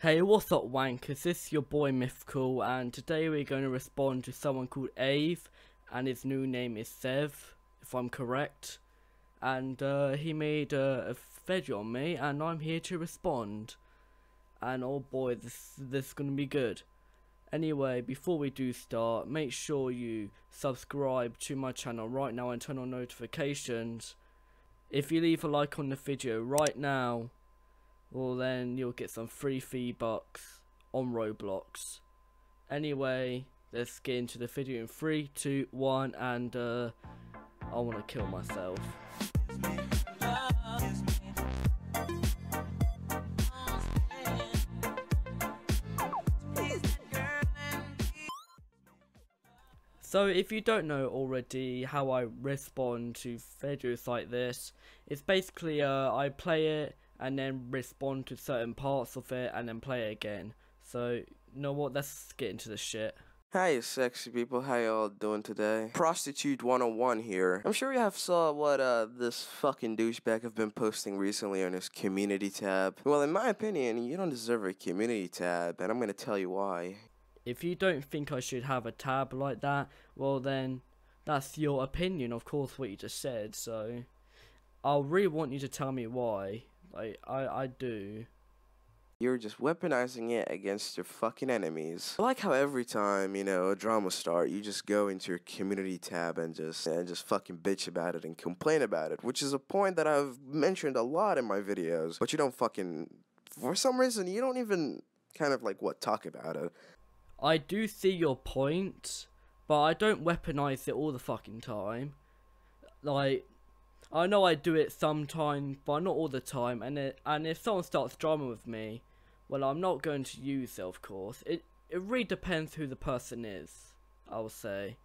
Hey, what's up wankers, this is your boy Mythical, and today we're going to respond to someone called Xev, and his new name is Xev, if I'm correct. And he made a video on me, and I'm here to respond. And oh boy, this is going to be good. Anyway, before we do start, make sure you subscribe to my channel right now and turn on notifications. If you leave a like on the video right now, well then you'll get some free V-Bucks on Roblox. Anyway, let's get into the video in 3, 2, 1, and I want to kill myself. So if you don't know already how I respond to videos like this, it's basically I play it and then respond to certain parts of it and then play it again. So you know what, let's get into this shit. Hi sexy people, how y'all doing today? Prostitute 101 here. I'm sure you have saw what this fucking douchebag have been posting recently on his community tab. Well, in my opinion, you don't deserve a community tab, and I'm gonna tell you why. If you don't think I should have a tab like that, well then, that's your opinion, of course, what you just said, so I really want you to tell me why. Like, I do. You're just weaponizing it against your fucking enemies. I like how every time, you know, a drama start, you just go into your community tab and just fucking bitch about it and complain about it, which is a point that I've mentioned a lot in my videos, but you don't fucking, for some reason, you don't even kind of like, talk about it. I do see your point, but I don't weaponize it all the fucking time. Like, I know I do it sometimes, but not all the time, and if someone starts drama with me, well, I'm not going to use it, of course. It really depends who the person is, I will say.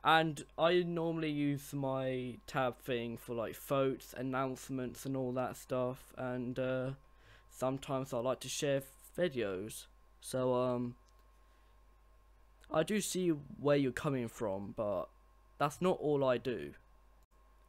And I normally use my tab thing for like votes, announcements and all that stuff, and sometimes I like to share videos. So I do see where you're coming from, but that's not all I do.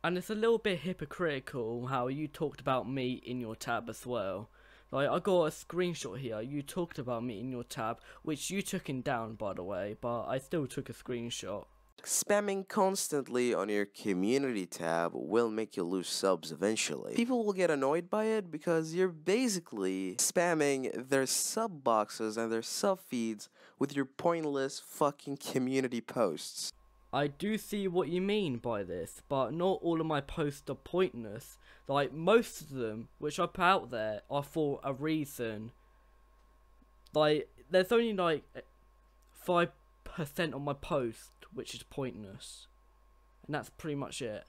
And it's a little bit hypocritical how you talked about me in your tab as well. Like, I got a screenshot here, you talked about me in your tab, which you took it down by the way, but I still took a screenshot. Spamming constantly on your community tab will make you lose subs eventually. People will get annoyed by it because you're basically spamming their sub boxes and their sub feeds with your pointless fucking community posts. I do see what you mean by this, but not all of my posts are pointless. Like, most of them, which I put out there, are for a reason. Like, there's only like 5% of my post which is pointless. And that's pretty much it.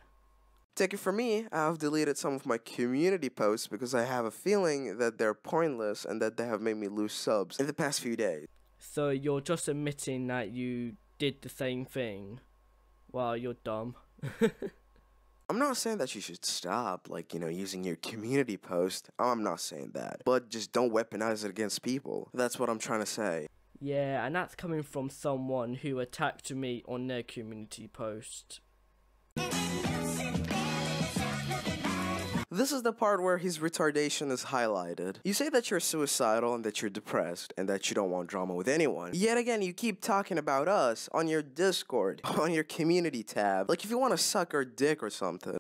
Take it from me, I've deleted some of my community posts because I have a feeling that they're pointless and that they have made me lose subs in the past few days. So you're just admitting that you did the same thing? Wow, you're dumb. I'm not saying that you should stop, like, you know, using your community post. I'm not saying that. But just don't weaponize it against people. That's what I'm trying to say. Yeah, and that's coming from someone who attacked me on their community post. This is the part where his retardation is highlighted. You say that you're suicidal and that you're depressed and that you don't want drama with anyone. Yet again, you keep talking about us on your Discord, on your community tab, like if you want to suck our dick or something.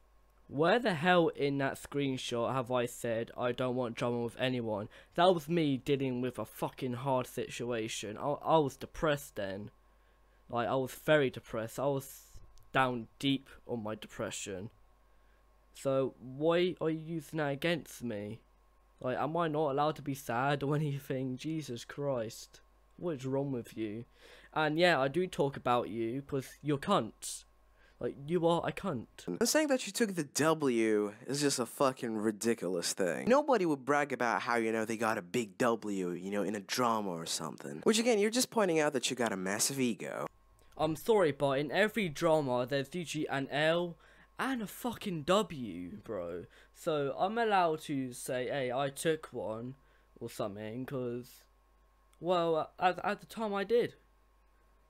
Where the hell in that screenshot have I said I don't want drama with anyone? That was me dealing with a fucking hard situation. I was depressed then. Like, I was very depressed. I was down deep on my depression. So why are you using that against me? Like, am I not allowed to be sad or anything? Jesus Christ. What is wrong with you? And yeah, I do talk about you because you're cunts. Like, you are a cunt. And saying that you took the W is just a fucking ridiculous thing. Nobody would brag about how, you know, they got a big W, you know, in a drama or something. Which again, you're just pointing out that you got a massive ego. I'm sorry, but in every drama, there's usually an L and a fucking W, bro. So I'm allowed to say, hey, I took one or something, because, well, at the time I did.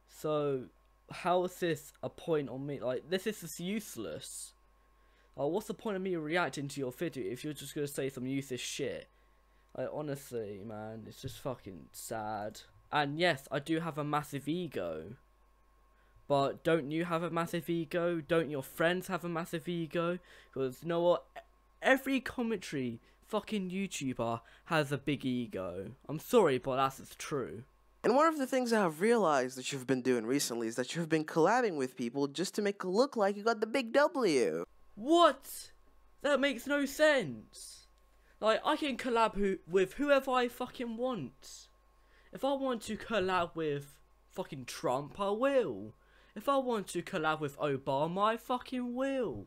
So how is this a point on me? Like, this is just useless. Like, what's the point of me reacting to your video if you're just gonna say some useless shit? Like, honestly, man, it's just fucking sad. And yes, I do have a massive ego. But don't you have a massive ego? Don't your friends have a massive ego? Because you know what? Every commentary fucking YouTuber has a big ego. I'm sorry, but that's true. And one of the things I have realized that you've been doing recently is that you've been collabing with people just to make it look like you got the big W. What? That makes no sense. Like, I can collab with whoever I fucking want. If I want to collab with fucking Trump, I will. If I want to collab with Obama, I fucking will.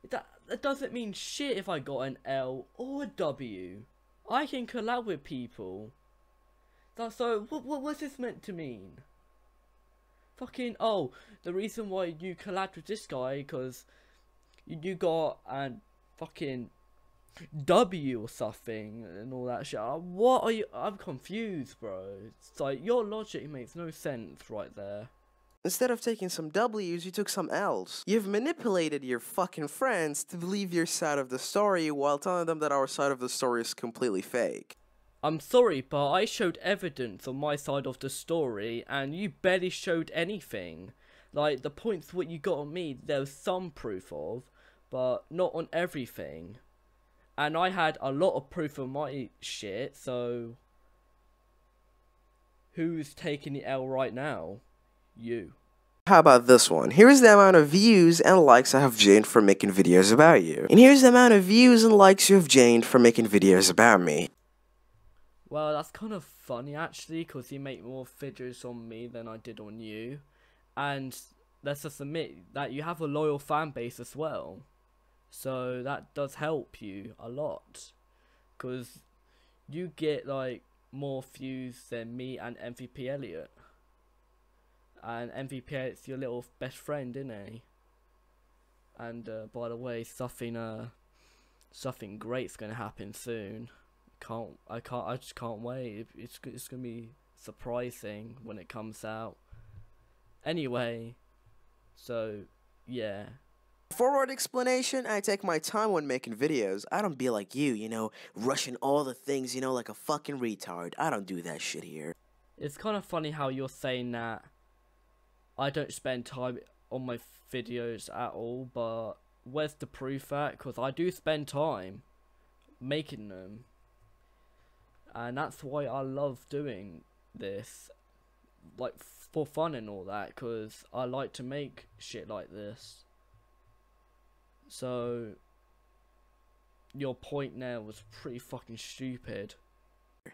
That doesn't mean shit if I got an L or a W. I can collab with people. So, what's this meant to mean? Fucking, oh, the reason why you collabed with this guy, because you got an fucking W or something and all that shit. What are you? I'm confused, bro. It's like, your logic makes no sense right there. Instead of taking some W's, you took some L's. You've manipulated your fucking friends to believe your side of the story while telling them that our side of the story is completely fake. I'm sorry, but I showed evidence on my side of the story, and you barely showed anything. Like, the points what you got on me, there's some proof of, but not on everything. And I had a lot of proof of my shit, so who's taking the L right now? You. How about this one? Here's the amount of views and likes I have gained for making videos about you. And here's the amount of views and likes you have gained for making videos about me. Well, that's kind of funny actually, because you make more videos on me than I did on you. And let's just admit that you have a loyal fan base as well. So that does help you a lot. Because you get like more views than me and MVP Elliot. And MVP Elliot's your little best friend, isn't he? And by the way, something great's gonna happen soon. I just can't wait. It's gonna be surprising when it comes out. Anyway, so yeah. Forward explanation, I take my time when making videos. I don't be like you, rushing all the things, like a fucking retard. I don't do that shit here. It's kind of funny how you're saying that I don't spend time on my videos at all, but where's the proof at? Because I do spend time making them. And that's why I love doing this, like, for fun and all that, because I like to make shit like this. So, your point there was pretty fucking stupid.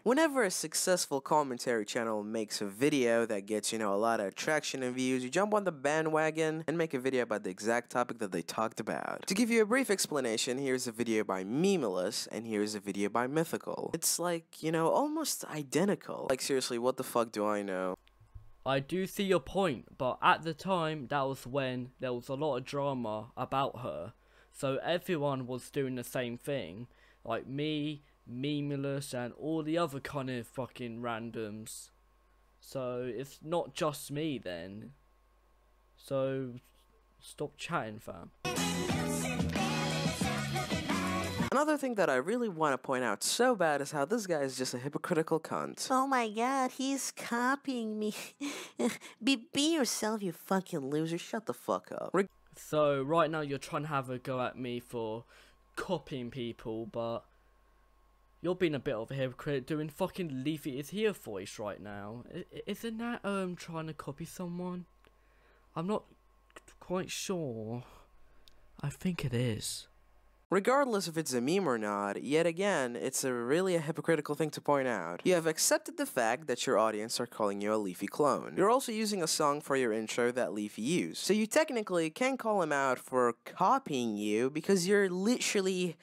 Whenever a successful commentary channel makes a video that gets, a lot of attraction and views, you jump on the bandwagon and make a video about the exact topic that they talked about. To give you a brief explanation, here's a video by Memeless, and here's a video by Mythical. It's like, almost identical. Like, seriously, what the fuck do I know? I do see your point, but at the time, that was when there was a lot of drama about her. So everyone was doing the same thing. Like me, Memeless, and all the other kind of fucking randoms. So it's not just me then. So stop chatting, fam. Another thing that I really want to point out so bad is how this guy is just a hypocritical cunt. Oh my god, he's copying me. Be yourself, you fucking loser. Shut the fuck up. So right now you're trying to have a go at me for copying people, but you're being a bit of a hypocrite doing fucking Leafy is here voice right now. Isn't that trying to copy someone? I'm not quite sure. I think it is. Regardless if it's a meme or not, yet again, it's really a hypocritical thing to point out. You have accepted the fact that your audience are calling you a Leafy clone. You're also using a song for your intro that Leafy used. So you technically can call him out for copying you because you're literally...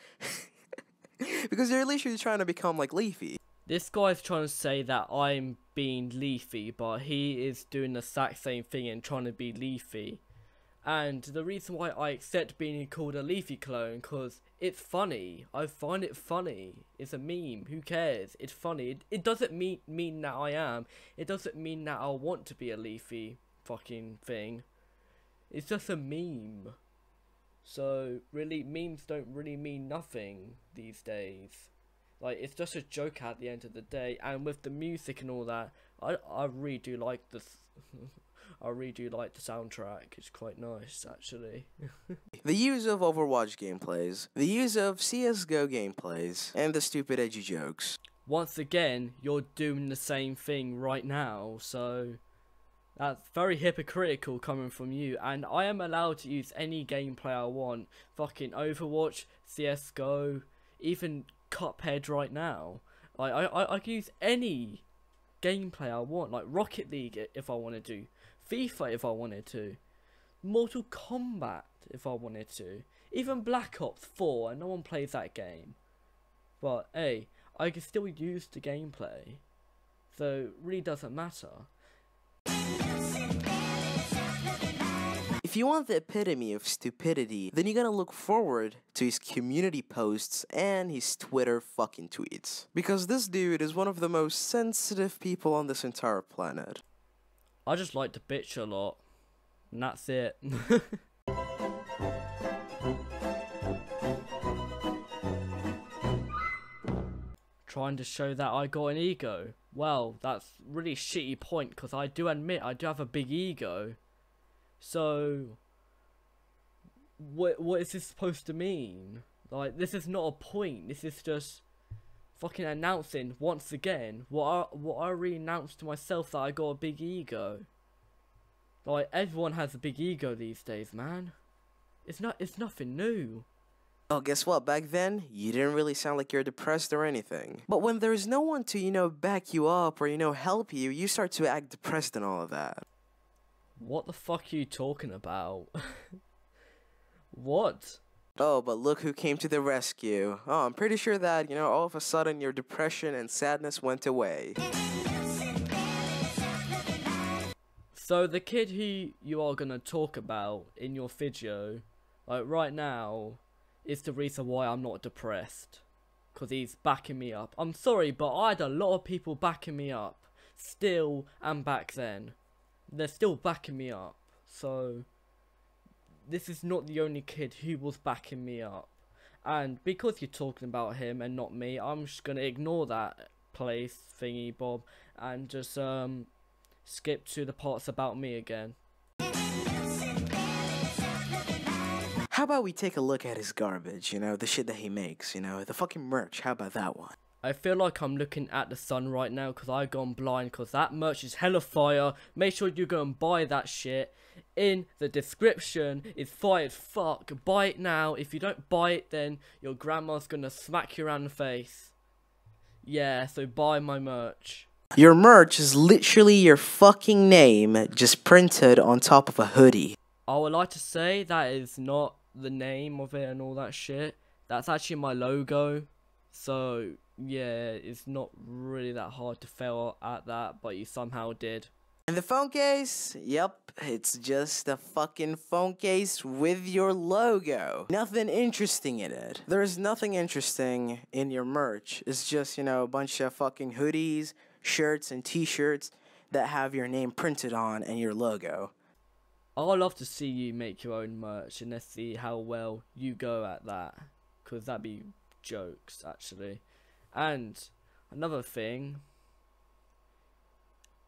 because you're literally trying to become like Leafy. This guy's trying to say that I'm being Leafy, but he is doing the exact same thing and trying to be Leafy. And the reason why I accept being called a Leafy clone, because it's funny. I find it funny. It's a meme. Who cares? It's funny. It doesn't mean that I am. It doesn't mean that I want to be a Leafy fucking thing. It's just a meme. So, really, memes don't really mean nothing these days. Like, it's just a joke at the end of the day. And with the music and all that, I really do like the I really do like the soundtrack. It's quite nice, actually. The use of Overwatch gameplays, the use of CSGO gameplays, and the stupid edgy jokes. Once again, you're doing the same thing right now, so that's very hypocritical coming from you. And I am allowed to use any gameplay I want. Fucking Overwatch, CSGO, even Cuphead right now. Like, I can use any gameplay I want, like Rocket League if I wanted to, FIFA if I wanted to, Mortal Kombat if I wanted to, even Black Ops 4, and no one plays that game. But hey, I can still use the gameplay, so it really doesn't matter. If you want the epitome of stupidity, then you're gonna look forward to his community posts and his Twitter fucking tweets. Because this dude is one of the most sensitive people on this entire planet. I just like to bitch a lot, and that's it. Trying to show that I got an ego. Well, that's really shitty point, because I do admit I do have a big ego. So, what is this supposed to mean? Like, this is not a point. This is just fucking announcing once again what I already announced to myself, that I got a big ego. Like, everyone has a big ego these days, man. It's nothing new. Oh, guess what? Back then, you didn't really sound like you're depressed or anything. But when there's no one to, back you up or, help you, you start to act depressed and all of that. What the fuck are you talking about? What? Oh, but look who came to the rescue. Oh, I'm pretty sure that, all of a sudden your depression and sadness went away. So the kid who you are gonna talk about in your video, like right now, is the reason why I'm not depressed. Because he's backing me up. I'm sorry, but I had a lot of people backing me up. Still, and back then. They're still backing me up. So, this is not the only kid who was backing me up. And because you're talking about him and not me, I'm just gonna ignore that place thingy bob and just skip to the parts about me again. How about we take a look at his garbage, the shit that he makes, the fucking merch, how about that one? I feel like I'm looking at the sun right now because I've gone blind, because that merch is hella fire. Make sure you go and buy that shit. In the description, it's fire as fuck. Buy it now. If you don't buy it, then your grandma's gonna smack you around the face. Yeah, so buy my merch. Your merch is literally your fucking name just printed on top of a hoodie. I would like to say that is not the name of it and all that shit. That's actually my logo. So, yeah, it's not really that hard to fail at that, but you somehow did. And the phone case? Yep, it's just a fucking phone case with your logo. Nothing interesting in it. There's nothing interesting in your merch. It's just, a bunch of fucking hoodies, shirts, and t-shirts that have your name printed on and your logo. I'd love to see you make your own merch, and let's see how well you go at that. Because that'd be jokes, actually. And another thing,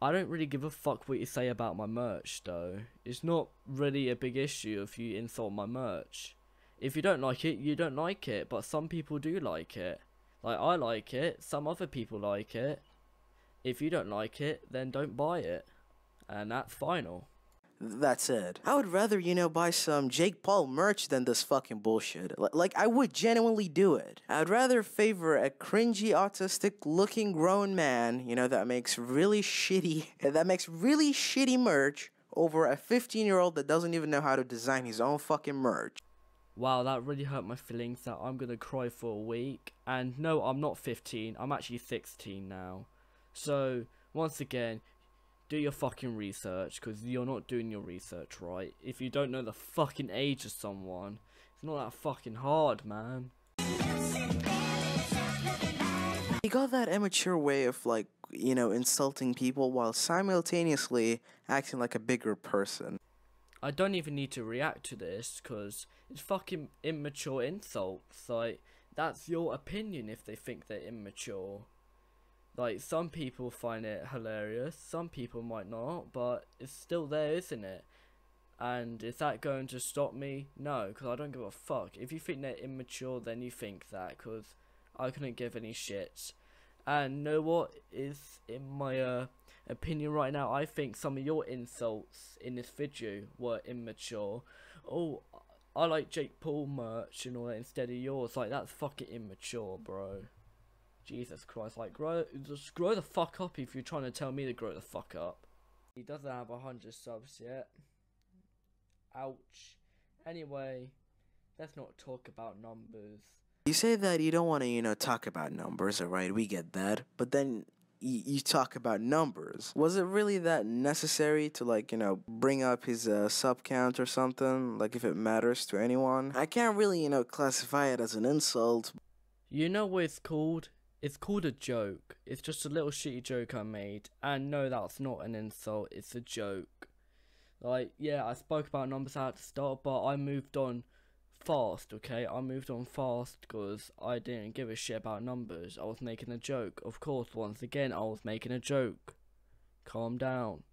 I don't really give a fuck what you say about my merch, though. It's not really a big issue if you insult my merch. If you don't like it, you don't like it, but some people do like it. Like, I like it, some other people like it. If you don't like it, then don't buy it. And that's final. That's it. I would rather, buy some Jake Paul merch than this fucking bullshit. Like, I would genuinely do it. I'd rather favor a cringy, autistic-looking grown man, that makes really shitty merch over a 15-year-old that doesn't even know how to design his own fucking merch. Wow, that really hurt my feelings that I'm gonna cry for a week. And no, I'm not 15, I'm actually 16 now. So, once again, do your fucking research, because you're not doing your research right. If you don't know the fucking age of someone, it's not that fucking hard, man. He got that immature way of, insulting people while simultaneously acting like a bigger person. I don't even need to react to this, because it's fucking immature insults. Like, that's your opinion if they think they're immature. Like, some people find it hilarious, some people might not, but it's still there, isn't it? And is that going to stop me? No, because I don't give a fuck. If you think they're immature, then you think that, because I couldn't give any shits. And know what is in my opinion right now? I think some of your insults in this video were immature. Oh, I like Jake Paul merch and all that instead of yours. Like, that's fucking immature, bro. Jesus Christ, like, just grow the fuck up if you're trying to tell me to grow the fuck up. He doesn't have 100 subs yet. Ouch. Anyway, let's not talk about numbers. You say that you don't want to, talk about numbers, alright, we get that. But then you talk about numbers. Was it really that necessary to, like, bring up his sub count or something? Like, if it matters to anyone? I can't really, classify it as an insult. You know what it's called? It's called a joke. It's just a little shitty joke I made. And no, that's not an insult, it's a joke. Like, yeah, I spoke about numbers at the start, but I moved on fast, okay? I moved on fast because I didn't give a shit about numbers. I was making a joke. Of course, once again, I was making a joke. Calm down.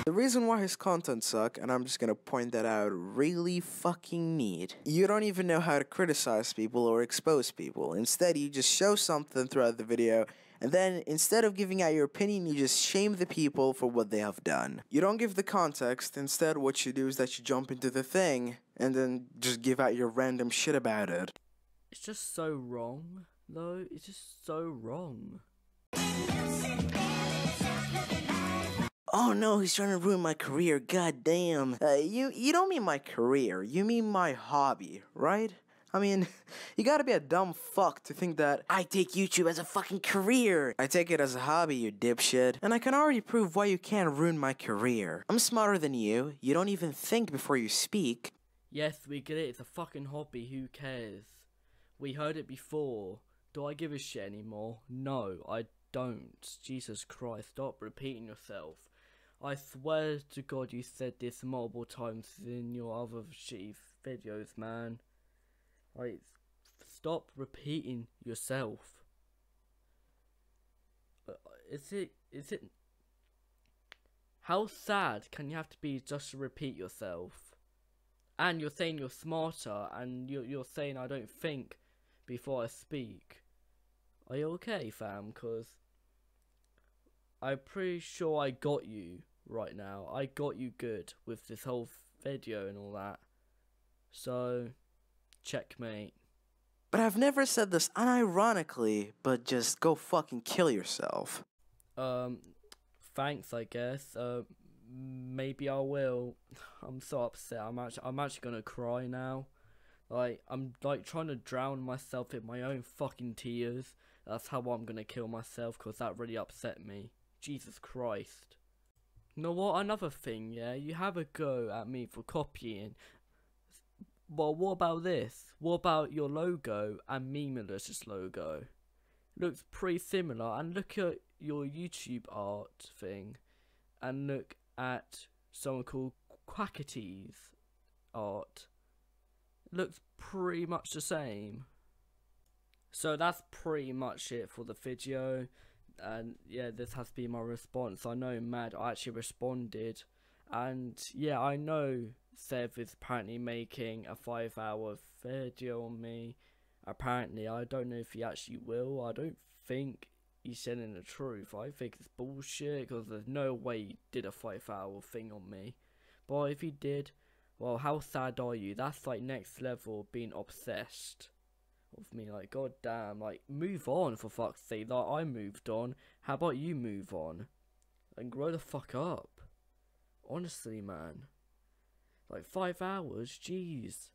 The reason why his content suck, and I'm just gonna point that out really fucking neat. You don't even know how to criticize people or expose people. Instead, you just show something throughout the video, and then instead of giving out your opinion, you just shame the people for what they have done. You don't give the context. Instead, what you do is that you jump into the thing, and then just give out your random shit about it. It's just so wrong, though. It's just so wrong. Oh no, he's trying to ruin my career, god damn. You don't mean my career, you mean my hobby, right? I mean, you gotta be a dumb fuck to think that I take YouTube as a fucking career. I take it as a hobby, you dipshit. And I can already prove why you can't ruin my career. I'm smarter than you. You don't even think before you speak. Yes, we get it. It's a fucking hobby. Who cares? We heard it before. Do I give a shit anymore? No, I don't. Jesus Christ, stop repeating yourself. I swear to God you said this multiple times in your other shitty videos, man. Like, stop repeating yourself. Is it... How sad can you have to be just to repeat yourself? And you're saying you're smarter, and you're saying I don't think before I speak. Are you okay, fam? Cause I'm pretty sure I got you right now. I got you good with this whole video and all that. So, checkmate. But I've never said this unironically, but just go fucking kill yourself. Thanks, I guess. Maybe I will. I'm so upset. I'm actually gonna cry now. Like, I'm like trying to drown myself in my own fucking tears. That's how I'm gonna kill myself, cause that really upset me. Jesus Christ. You know what? Another thing, yeah? You have a go at me for copying. Well, what about this? What about your logo and Memelis's logo? Looks pretty similar. And look at your YouTube art thing. And look at someone called Quackity's art. Looks pretty much the same. So that's pretty much it for the video. And yeah, this has been my response. I know Mad actually responded. And yeah, I know Xev is apparently making a 5-hour video on me. Apparently, I don't know if he actually will. I don't think he's saying the truth. I think it's bullshit, because there's no way he did a 5-hour thing on me. But if he did, well, how sad are you? That's like next level being obsessed with me. Like, god damn, like, move on for fuck's sake. Like, I moved on. How about you move on? And grow the fuck up. Honestly, man. Like, 5 hours? Jeez.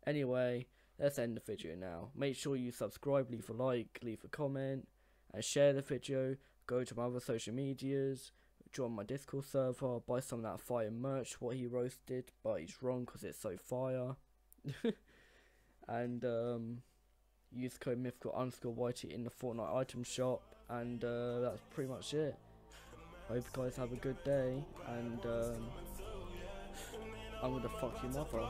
Anyway, let's end the video now. Make sure you subscribe, leave a like, leave a comment, and share the video. Go to my other social medias, join my Discord server, buy some of that fire merch, what he roasted, but he's wrong because it's so fire. And, use code mythical_YT in the Fortnite item shop, and that's pretty much it. Hope you guys have a good day, and I'm gonna fuck your mother.